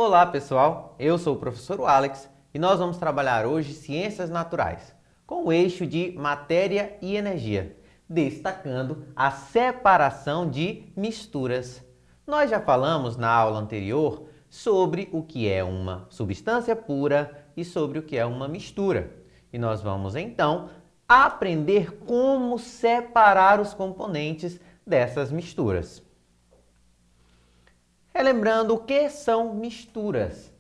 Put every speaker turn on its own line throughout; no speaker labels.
Olá pessoal, eu sou o professor Alex e nós vamos trabalhar hoje Ciências Naturais, com o eixo de Matéria e Energia, destacando a separação de misturas. Nós já falamos na aula anterior sobre o que é uma substância pura e sobre o que é uma mistura. E nós vamos então aprender como separar os componentes dessas misturas. Relembrando o que são misturas.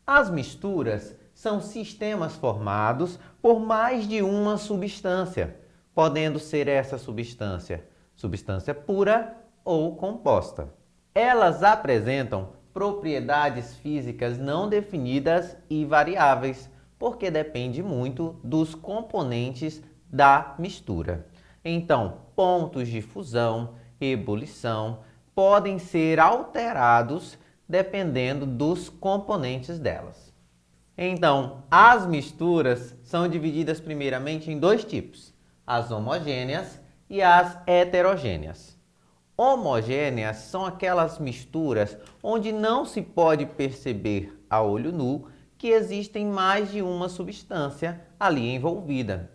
As misturas são sistemas formados por mais de uma substância, podendo ser essa substância pura ou composta. Elas apresentam propriedades físicas não definidas e variáveis, porque depende muito dos componentes da mistura. Então, pontos de fusão, ebulição, podem ser alterados dependendo dos componentes delas. Então, as misturas são divididas primeiramente em dois tipos, as homogêneas e as heterogêneas. Homogêneas são aquelas misturas onde não se pode perceber a olho nu que existem mais de uma substância ali envolvida.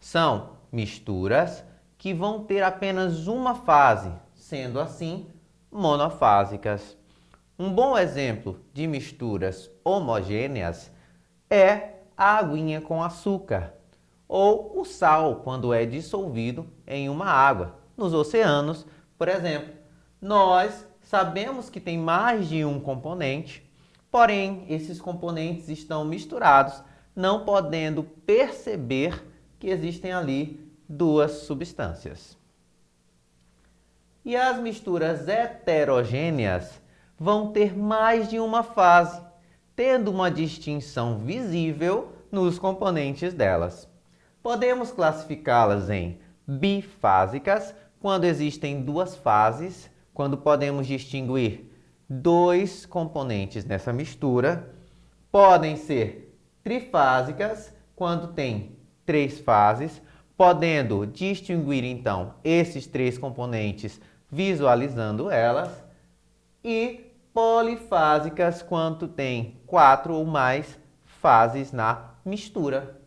São misturas que vão ter apenas uma fase, sendo assim, monofásicas. Um bom exemplo de misturas homogêneas é a aguinha com açúcar ou o sal quando é dissolvido em uma água. Nos oceanos, por exemplo, nós sabemos que tem mais de um componente, porém esses componentes estão misturados, não podendo perceber que existem ali duas substâncias. E as misturas heterogêneas vão ter mais de uma fase, tendo uma distinção visível nos componentes delas. Podemos classificá-las em bifásicas, quando existem duas fases, quando podemos distinguir dois componentes nessa mistura. Podem ser trifásicas, quando tem três fases, podendo distinguir então esses três componentes visualizando elas, e polifásicas quando tem 4 ou mais fases na mistura.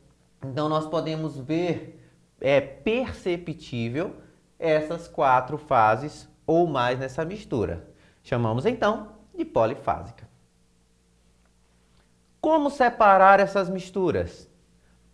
Então nós podemos ver, é perceptível essas 4 fases ou mais nessa mistura. Chamamos então de polifásica. Como separar essas misturas?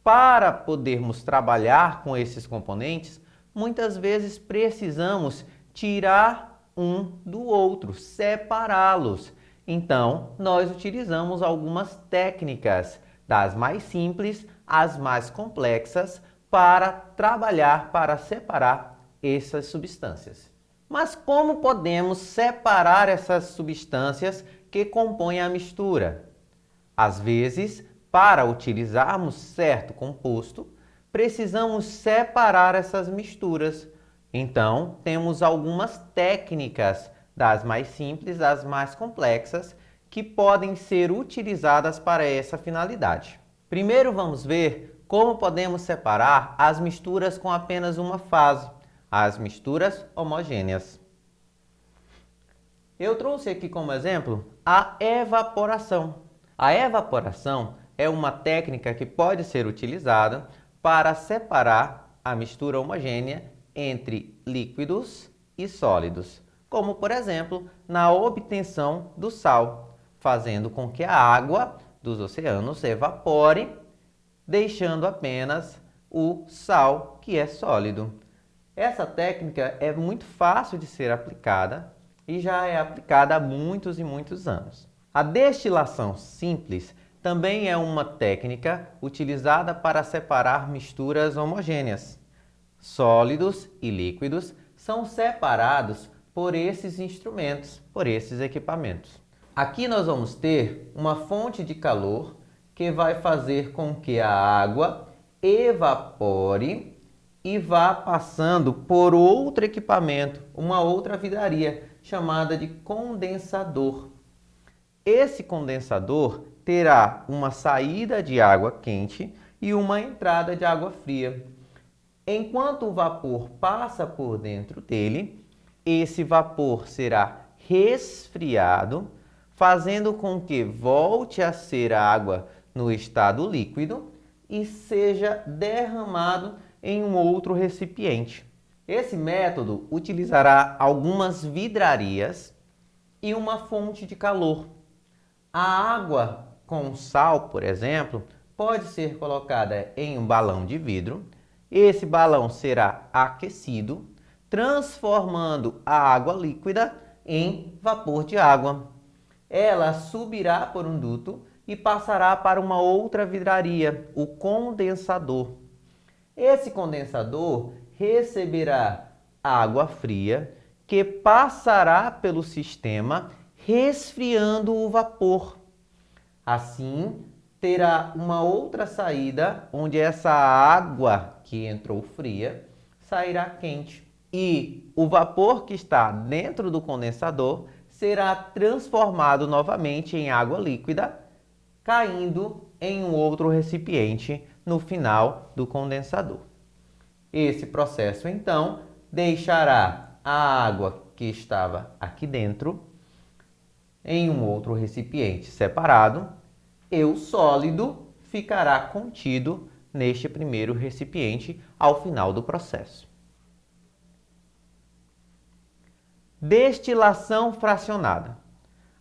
Para podermos trabalhar com esses componentes, muitas vezes precisamos tirar um do outro, separá-los. Então, nós utilizamos algumas técnicas, das mais simples às mais complexas, para trabalhar, para separar essas substâncias. Mas como podemos separar essas substâncias que compõem a mistura? Às vezes, para utilizarmos certo composto, precisamos separar essas misturas. Então, temos algumas técnicas, das mais simples às mais complexas, que podem ser utilizadas para essa finalidade. Primeiro vamos ver como podemos separar as misturas com apenas uma fase, as misturas homogêneas. Eu trouxe aqui como exemplo a evaporação. A evaporação é uma técnica que pode ser utilizada para separar a mistura homogênea entre líquidos e sólidos, como por exemplo na obtenção do sal, fazendo com que a água dos oceanos evapore, deixando apenas o sal, que é sólido. Essa técnica é muito fácil de ser aplicada e já é aplicada há muitos e muitos anos. A destilação simples também é uma técnica utilizada para separar misturas homogêneas. Sólidos e líquidos são separados por esses instrumentos, por esses equipamentos. Aqui nós vamos ter uma fonte de calor que vai fazer com que a água evapore e vá passando por outro equipamento, uma outra vidraria, chamada de condensador. Esse condensador terá uma saída de água quente e uma entrada de água fria. Enquanto o vapor passa por dentro dele, esse vapor será resfriado, fazendo com que volte a ser água no estado líquido e seja derramado em um outro recipiente. Esse método utilizará algumas vidrarias e uma fonte de calor. A água com sal, por exemplo, pode ser colocada em um balão de vidro. Esse balão será aquecido, transformando a água líquida em vapor de água. Ela subirá por um duto e passará para uma outra vidraria, o condensador. Esse condensador receberá água fria que passará pelo sistema, resfriando o vapor. Assim, terá uma outra saída, onde essa água que entrou fria sairá quente. E o vapor que está dentro do condensador será transformado novamente em água líquida, caindo em um outro recipiente no final do condensador. Esse processo, então, deixará a água que estava aqui dentro em um outro recipiente separado e o sólido ficará contido neste primeiro recipiente ao final do processo. Destilação fracionada.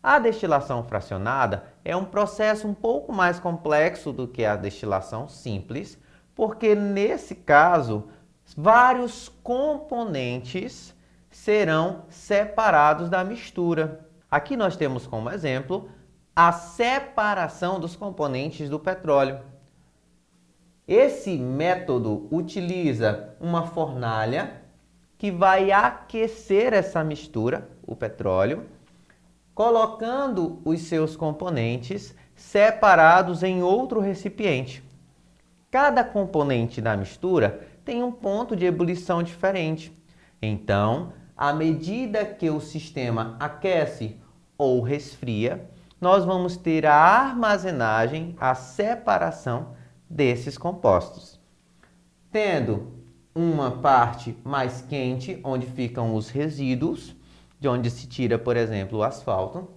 A destilação fracionada é um processo um pouco mais complexo do que a destilação simples, porque nesse caso, vários componentes serão separados da mistura. Aqui nós temos como exemplo a separação dos componentes do petróleo. Esse método utiliza uma fornalha que vai aquecer essa mistura, o petróleo, colocando os seus componentes separados em outro recipiente. Cada componente da mistura tem um ponto de ebulição diferente. Então, à medida que o sistema aquece ou resfria, nós vamos ter a armazenagem, a separação desses compostos. Tendo uma parte mais quente, onde ficam os resíduos, de onde se tira, por exemplo, o asfalto,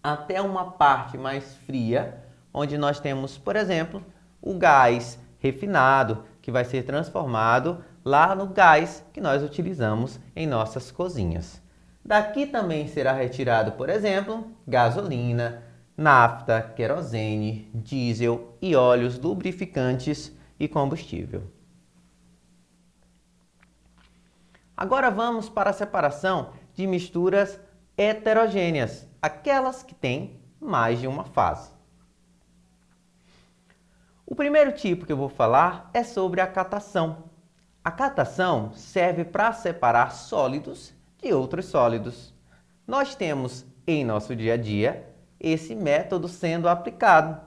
até uma parte mais fria, onde nós temos, por exemplo, o gás refinado, que vai ser transformado lá no gás que nós utilizamos em nossas cozinhas. Daqui também será retirado, por exemplo, gasolina, nafta, querosene, diesel e óleos lubrificantes e combustível. Agora vamos para a separação de misturas heterogêneas, aquelas que têm mais de uma fase. O primeiro tipo que eu vou falar é sobre a catação. A catação serve para separar sólidos de outros sólidos. Nós temos em nosso dia a dia esse método sendo aplicado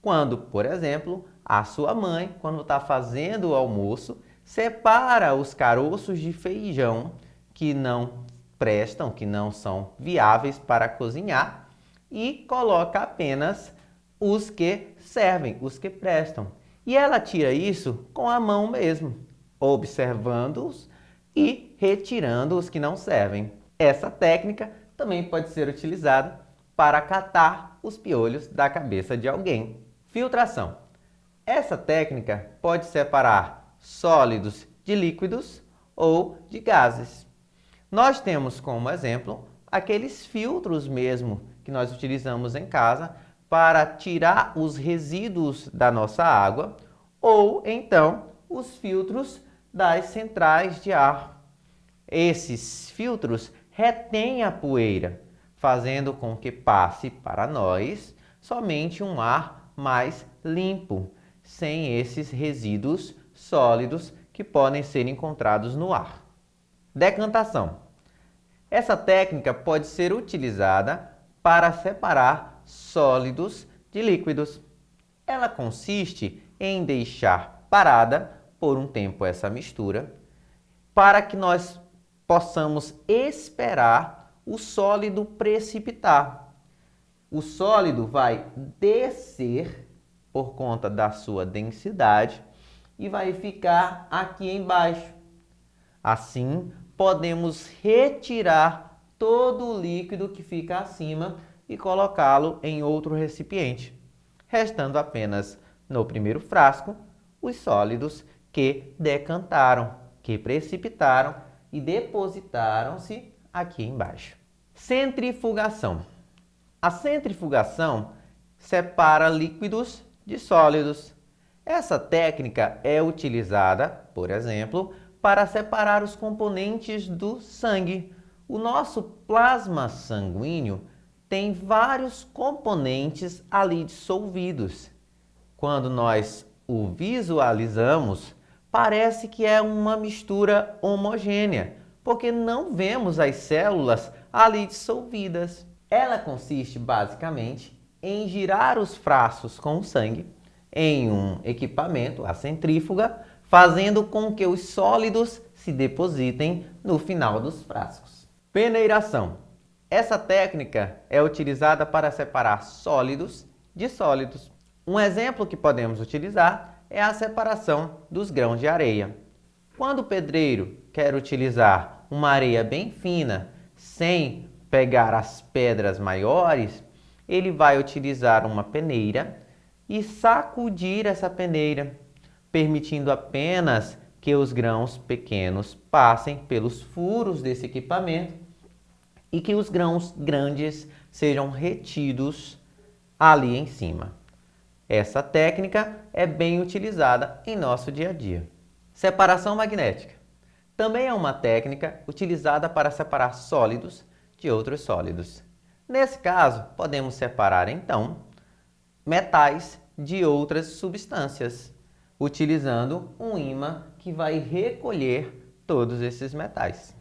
quando, por exemplo, a sua mãe, quando está fazendo o almoço, separa os caroços de feijão que não prestam, que não são viáveis para cozinhar e coloca apenas os que servem, os que prestam. E ela tira isso com a mão mesmo, observando-os e retirando os que não servem. Essa técnica também pode ser utilizada para catar os piolhos da cabeça de alguém. Filtração. Essa técnica pode separar sólidos de líquidos ou de gases. Nós temos como exemplo aqueles filtros mesmo que nós utilizamos em casa para tirar os resíduos da nossa água ou então os filtros das centrais de ar. Esses filtros retêm a poeira, fazendo com que passe para nós somente um ar mais limpo, sem esses resíduos sólidos que podem ser encontrados no ar. Decantação. Essa técnica pode ser utilizada para separar sólidos de líquidos. Ela consiste em deixar parada por um tempo essa mistura para que nós possamos esperar o sólido precipitar. O sólido vai descer por conta da sua densidade e vai ficar aqui embaixo. Assim, podemos retirar todo o líquido que fica acima e colocá-lo em outro recipiente, restando apenas no primeiro frasco os sólidos que decantaram, que precipitaram e depositaram-se aqui embaixo. Centrifugação. A centrifugação separa líquidos de sólidos. Essa técnica é utilizada, por exemplo, para separar os componentes do sangue. O nosso plasma sanguíneo tem vários componentes ali dissolvidos. Quando nós o visualizamos, parece que é uma mistura homogênea, porque não vemos as células ali dissolvidas. Ela consiste basicamente em girar os frascos com o sangue em um equipamento, a centrífuga, fazendo com que os sólidos se depositem no final dos frascos. Peneiração. Essa técnica é utilizada para separar sólidos de sólidos. Um exemplo que podemos utilizar é a separação dos grãos de areia. Quando o pedreiro quer utilizar uma areia bem fina, sem pegar as pedras maiores, ele vai utilizar uma peneira e sacudir essa peneira, permitindo apenas que os grãos pequenos passem pelos furos desse equipamento e que os grãos grandes sejam retidos ali em cima. Essa técnica é bem utilizada em nosso dia a dia. Separação magnética. Também é uma técnica utilizada para separar sólidos de outros sólidos. Nesse caso, podemos separar então metais de outras substâncias, utilizando um ímã que vai recolher todos esses metais.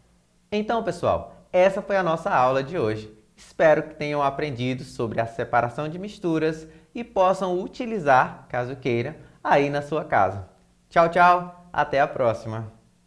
Então, pessoal, essa foi a nossa aula de hoje. Espero que tenham aprendido sobre a separação de misturas e possam utilizar, caso queira, aí na sua casa. Tchau, tchau! Até a próxima!